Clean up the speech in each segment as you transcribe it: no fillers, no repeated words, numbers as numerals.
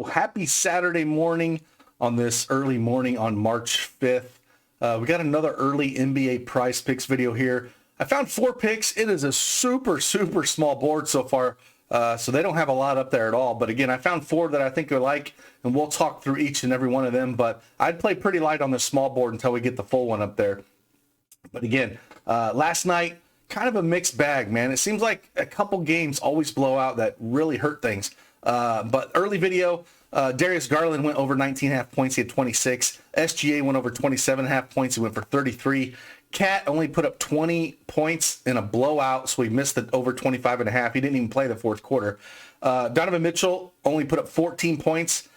Happy Saturday morning on this early morning on March 5th. We got another early NBA prize picks video here. I found 4 picks. It is a super small board so far, so they don't have a lot up there at all. But again, I found 4 that I think I like, and we'll talk through each and every one of them. But I'd play pretty light on this small board until we get the full one up there. But again, last night, kind of a mixed bag, man. It seems like a couple games always blow out that really hurt things. But early video, Darius Garland went over 19.5 points. He had 26. SGA went over 27.5 points. He went for 33. Cat only put up 20 points in a blowout, so he missed the over 25.5. He didn't even play the fourth quarter. Donovan Mitchell only put up 14 points.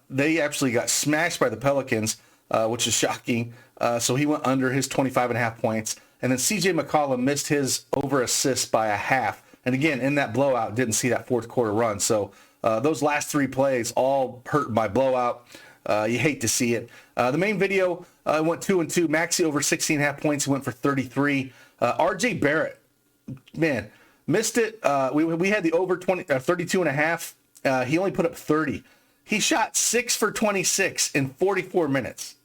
They actually got smashed by the Pelicans, which is shocking. So he went under his 25.5 points. And then CJ McCollum missed his over assist by a half. And again, in that blowout, didn't see that fourth quarter run. So those last 3 plays all hurt by blowout. You hate to see it. The main video went 2-2. Maxey over 16.5 points. He went for 33. RJ Barrett, man, missed it. We had the over 32.5. He only put up 30. He shot 6 for 26 in 44 minutes.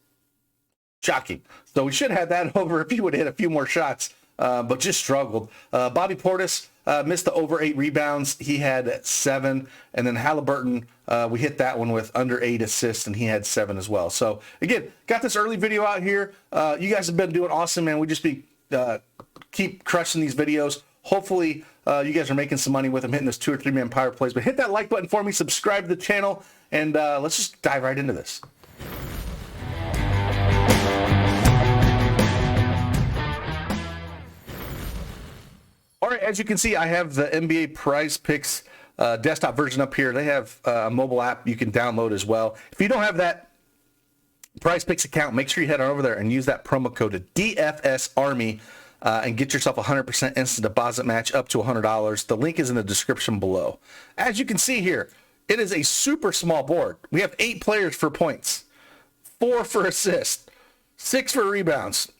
Shocking. So we should have that over if he would have hit a few more shots, but just struggled. Bobby Portis missed the over 8 rebounds. He had 7. And then Halliburton, we hit that one with under 8 assists, and he had 7 as well. So, again, got this early video out here. You guys have been doing awesome, man. We just keep crushing these videos. Hopefully, you guys are making some money with them, hitting this 2 or 3 man power plays. But hit that like button for me, subscribe to the channel, and let's just dive right into this. All right, as you can see, I have the NBA Prize Picks desktop version up here. They have a mobile app you can download as well. If you don't have that Prize Picks account, make sure you head on over there and use that promo code DFSArmy and get yourself a 100% instant deposit match up to $100. The link is in the description below. As you can see here, it is a super small board. We have 8 players for points, 4 for assists, 6 for rebounds,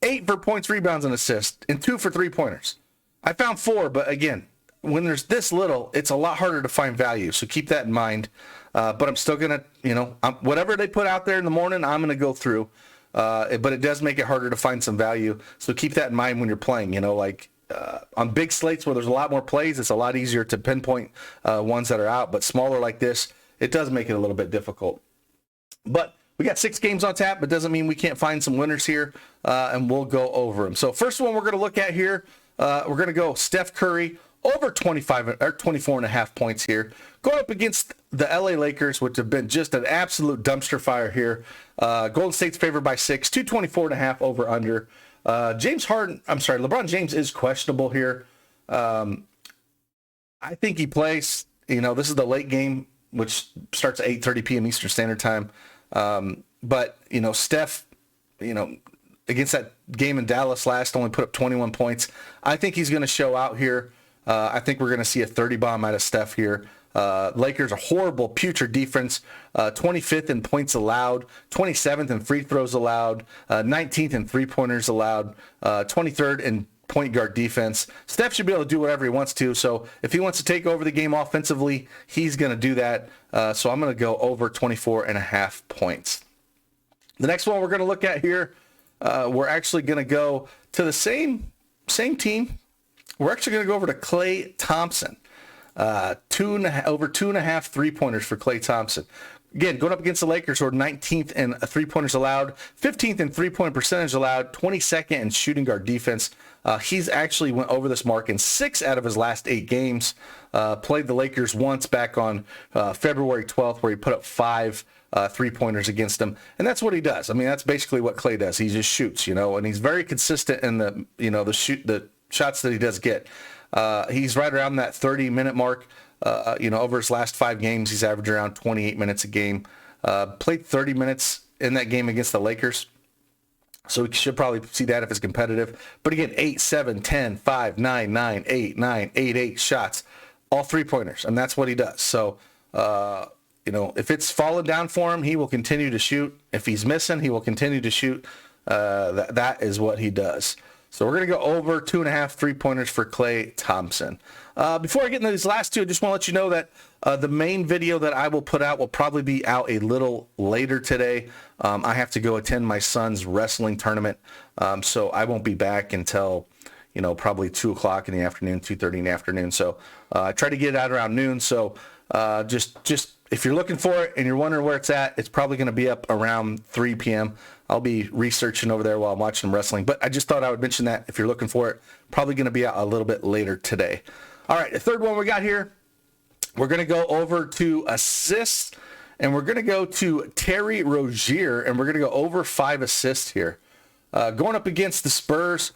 8 for points, rebounds, and assists, and 2 for 3-pointers. I found 4, but again, when there's this little, it's a lot harder to find value. So keep that in mind. But I'm still going to, whatever they put out there in the morning, I'm going to go through. But it does make it harder to find some value. So keep that in mind when you're playing. On big slates where there's a lot more plays, it's a lot easier to pinpoint ones that are out. But smaller like this, it does make it a little bit difficult. But we got 6 games on tap, but doesn't mean we can't find some winners here. And we'll go over them. So first one we're going to look at here, we're going to go Steph Curry over 24.5 points here, going up against the LA Lakers, which have been just an absolute dumpster fire here. Golden State's favored by 6, 224.5 over under. LeBron James is questionable here. I think he plays. This is the late game, which starts at 8:30 p.m. Eastern Standard Time. But Steph, against that game in Dallas last, only put up 21 points. I think he's going to show out here. I think we're going to see a 30 bomb out of Steph here. Lakers are horrible, putrid defense, 25th in points allowed, 27th in free throws allowed, 19th in three-pointers allowed, 23rd in point guard defense. Steph should be able to do whatever he wants to, so if he wants to take over the game offensively, he's going to do that. So I'm going to go over 24.5 points. The next one we're going to look at here, we're actually going to go to the same team. We're actually going to go over to Klay Thompson. Over 2.5 three-pointers for Klay Thompson. Again, going up against the Lakers, who are 19th in three-pointers allowed, 15th in three-point percentage allowed, 22nd in shooting guard defense. He's actually went over this mark in 6 out of his last 8 games. Played the Lakers once back on February 12th, where he put up 5 three-pointers against them, and that's what he does. I mean, that's basically what Klay does. He just shoots, and he's very consistent in the shots that he does get. He's right around that 30-minute mark. Over his last 5 games, he's averaged around 28 minutes a game. Played 30 minutes in that game against the Lakers. So we should probably see that if it's competitive. But again, 8, 7, 10, 5, 9, 9, 8, 9, 8, 8 shots. All three-pointers, and that's what he does. So, if it's falling down for him, he will continue to shoot. If he's missing, he will continue to shoot. That is what he does. So we're going to go over 2.5 3-pointers for Klay Thompson. Before I get into these last two, I just want to let you know that the main video that I will put out will probably be out a little later today. I have to go attend my son's wrestling tournament, so I won't be back until, probably 2 o'clock in the afternoon, 2:30 in the afternoon. So I try to get it out around noon. So just if you're looking for it and you're wondering where it's at, it's probably going to be up around 3 p.m. I'll be researching over there while I'm watching wrestling. But I just thought I would mention that if you're looking for it, probably going to be out a little bit later today. All right, the third one we got here, we're going to go over to assists, and we're going to go to Terry Rozier, and we're going to go over 5 assists here. Going up against the Spurs,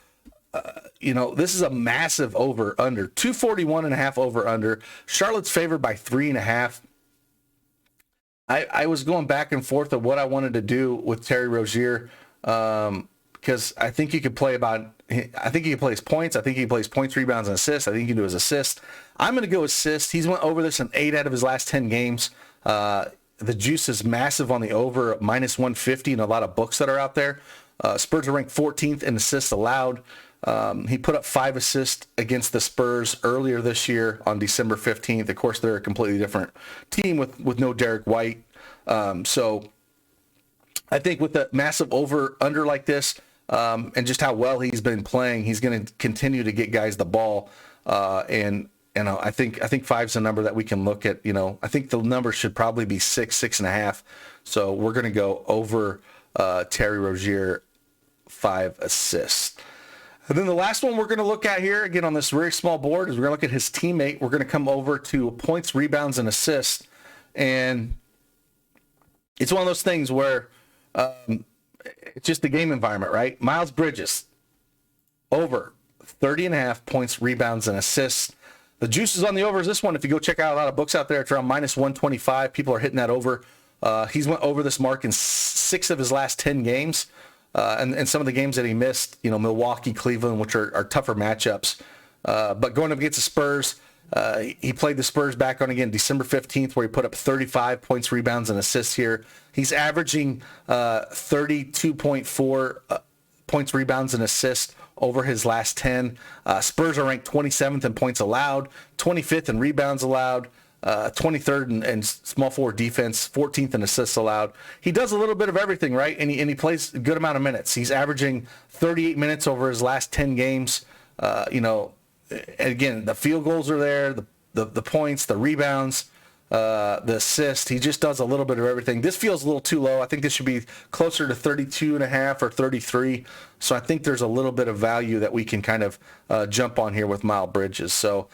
this is a massive over-under, 241.5 over-under. Charlotte's favored by 3.5. I was going back and forth of what I wanted to do with Terry Rozier because I think you could play his points. I think he plays points, rebounds, and assists. I think he can do his assists. I'm going to go assists. He's went over this in 8 out of his last 10 games. The juice is massive on the over, minus 150 in a lot of books that are out there. Spurs are ranked 14th in assists allowed. He put up 5 assists against the Spurs earlier this year on December 15th. Of course, they're a completely different team with no Derek White. So I think with the massive over-under like this and just how well he's been playing, he's going to continue to get guys the ball. And I think 5's a number that we can look at. I think the number should probably be 6.5. So we're going to go over Terry Rozier 5 assists. And then the last one we're going to look at here, again, on this very small board, is we're going to look at his teammate. We're going to come over to points, rebounds, and assists. And it's one of those things where it's just the game environment, right? Miles Bridges, over 30.5 points, rebounds, and assists. The juice is on the overs this one. If you go check out a lot of books out there, it's around minus 125. People are hitting that over. He's went over this mark in 6 of his last 10 games. And some of the games that he missed, Milwaukee, Cleveland, which are tougher matchups. But going up against the Spurs, he played the Spurs back on again December 15th, where he put up 35 points, rebounds, and assists here. He's averaging 32.4 points, rebounds, and assists over his last 10. Spurs are ranked 27th in points allowed, 25th in rebounds allowed, 23rd in small forward defense, 14th in assists allowed. He does a little bit of everything, right? And he plays a good amount of minutes. He's averaging 38 minutes over his last 10 games. Again, the field goals are there, the points, the rebounds, the assist. He just does a little bit of everything. This feels a little too low. I think this should be closer to 32.5 or 33. So I think there's a little bit of value that we can kind of jump on here with Miles Bridges. So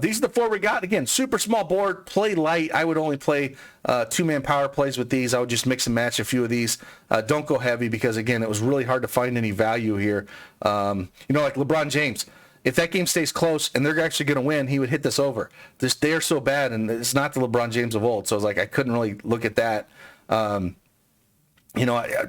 these are the 4 we got. Again, super small board, play light. I would only play 2-man power plays with these. I would just mix and match a few of these. Don't go heavy because, again, it was really hard to find any value here. Like LeBron James. If that game stays close and they're actually going to win, he would hit this over. They are so bad, and it's not the LeBron James of old. So I was like, I couldn't really look at that.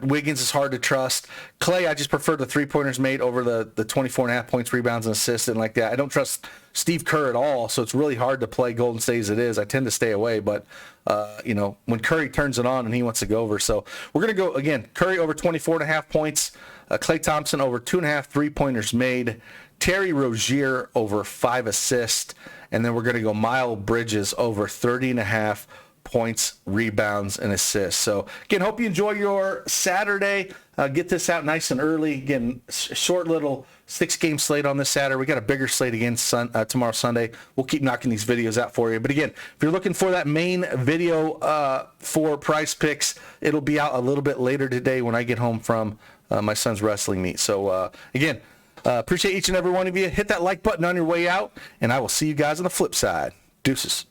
Wiggins is hard to trust. Klay, I just prefer the 3-pointers made over the 24.5 points, rebounds, and assists and like that. I don't trust Steve Kerr at all, so it's really hard to play Golden State as it is. I tend to stay away, but, when Curry turns it on and he wants to go over. So we're going to go, again, Curry over 24.5 points, Klay Thompson over 2.5 3-pointers made, Terry Rozier over 5 assists, and then we're going to go Miles Bridges over 30.5 points, rebounds, and assists. So, again, hope you enjoy your Saturday. Get this out nice and early. Again, short little 6-game slate on this Saturday. We got a bigger slate again tomorrow, Sunday. We'll keep knocking these videos out for you. But, again, if you're looking for that main video for Prize Picks, it'll be out a little bit later today when I get home from my son's wrestling meet. So, again, appreciate each and every one of you. Hit that like button on your way out, and I will see you guys on the flip side. Deuces.